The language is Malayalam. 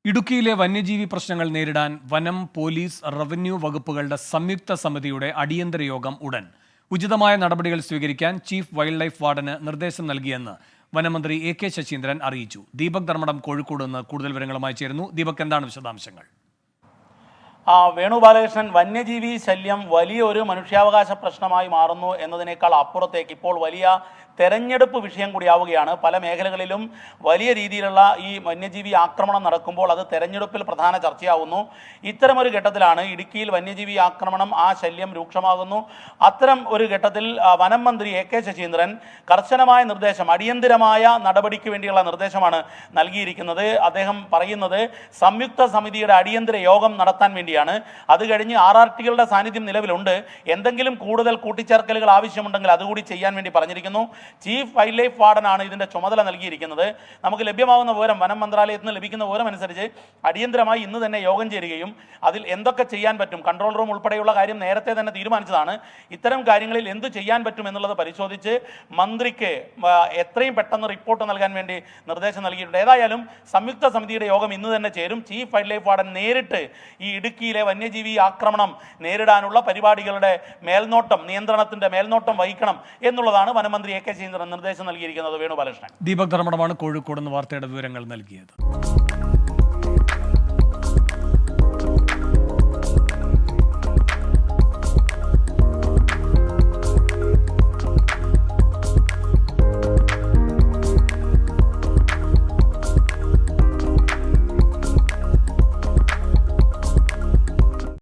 ഇടുക്കിയിലെ വന്യജീവി പ്രശ്നങ്ങൾ നേരിടാൻ വനം, പോലീസ്, റവന്യൂ വകുപ്പുകളുടെ സംയുക്ത സമിതിയുടെ അടിയന്തര യോഗം ഉടൻ. ഉചിതമായ നടപടികൾ സ്വീകരിക്കാൻ ചീഫ് വൈൽഡ് ലൈഫ് വാർഡന് നിർദ്ദേശം നൽകിയെന്ന് വനമന്ത്രി എ.കെ. ശശീന്ദ്രൻ അറിയിച്ചു. ദീപക് ധർമ്മടം കോഴിക്കോട് നിന്ന് കൂടുതൽ വിവരങ്ങളുമായി ചേരുന്നു. ദീപക്, എന്താണ് വിശദാംശങ്ങൾ? വേണുഗോപാലകൃഷ്ണൻ, വന്യജീവി ശല്യം വലിയൊരു മനുഷ്യാവകാശ പ്രശ്നമായി മാറുന്നു എന്നതിനേക്കാൾ അപ്പുറത്തേക്ക് ഇപ്പോൾ വലിയ തെരഞ്ഞെടുപ്പ് വിഷയം കൂടിയാവുകയാണ്. പല മേഖലകളിലും വലിയ രീതിയിലുള്ള ഈ വന്യജീവി ആക്രമണം നടക്കുമ്പോൾ അത് തെരഞ്ഞെടുപ്പിൽ പ്രധാന ചർച്ചയാവുന്നു. ഇത്തരമൊരു ഘട്ടത്തിലാണ് ഇടുക്കിയിൽ വന്യജീവി ആക്രമണം, ആ ശല്യം രൂക്ഷമാകുന്നു. അത്തരം ഒരു ഘട്ടത്തിൽ വനം മന്ത്രി എ.കെ. ശശീന്ദ്രൻ കർശനമായ നിർദ്ദേശം, അടിയന്തരമായ നടപടിക്ക് വേണ്ടിയുള്ള നിർദ്ദേശമാണ് നൽകിയിരിക്കുന്നത്. അദ്ദേഹം പറയുന്നത് സംയുക്ത സമിതിയുടെ അടിയന്തര യോഗം നടത്താൻ വേണ്ടിയാണ്. അത് കഴിഞ്ഞ് RRTകളുടെ സാന്നിധ്യം നിലവിലുണ്ട്. എന്തെങ്കിലും കൂടുതൽ കൂട്ടിച്ചേർക്കലുകൾ ആവശ്യമുണ്ടെങ്കിൽ അതുകൂടി ചെയ്യാൻ വേണ്ടി പറഞ്ഞിരിക്കുന്നു. ചീഫ് വൈൽഡ് ലൈഫ് വാർഡനാണ് ഇതിന്റെ ചുമതല നൽകിയിരിക്കുന്നത്. നമുക്ക് ലഭ്യമാകുന്ന വിവരം, വനം മന്ത്രാലയത്തിൽ നിന്ന് ലഭിക്കുന്ന വിവരം അനുസരിച്ച് അടിയന്തരമായി ഇന്ന് തന്നെ യോഗം ചേരുകയും അതിൽ എന്തൊക്കെ ചെയ്യാൻ പറ്റും, കൺട്രോൾ റൂം ഉൾപ്പെടെയുള്ള കാര്യം നേരത്തെ തന്നെ തീരുമാനിച്ചതാണ്. ഇത്തരം കാര്യങ്ങളിൽ എന്ത് ചെയ്യാൻ പറ്റും എന്നുള്ളത് പരിശോധിച്ച് മന്ത്രിക്ക് എത്രയും പെട്ടെന്ന് റിപ്പോർട്ട് നൽകാൻ വേണ്ടി നിർദ്ദേശം നൽകിയിട്ടുണ്ട്. ഏതായാലും സംയുക്ത സമിതിയുടെ യോഗം ഇന്ന് തന്നെ ചേരും. ചീഫ് വൈൽഡ് ലൈഫ് വാർഡൻ നേരിട്ട് ഈ ഇടുക്കിയിലെ വന്യജീവി ആക്രമണം നേരിടാനുള്ള പരിപാടികളുടെ മേൽനോട്ടം, നിയന്ത്രണത്തിന്റെ മേൽനോട്ടം വഹിക്കണം എന്നുള്ളതാണ് വനമന്ത്രി എ.കെ. ശശീന്ദ്രൻ നിർദ്ദേശം നൽകിയിരിക്കുന്നത്. വേണുഗോപാലകൃഷ്ണൻ. ദീപക് ധർമ്മടമാണ് കോഴിക്കോട് നിന്ന് വാർത്തയുടെ വിവരങ്ങൾ നൽകിയത്.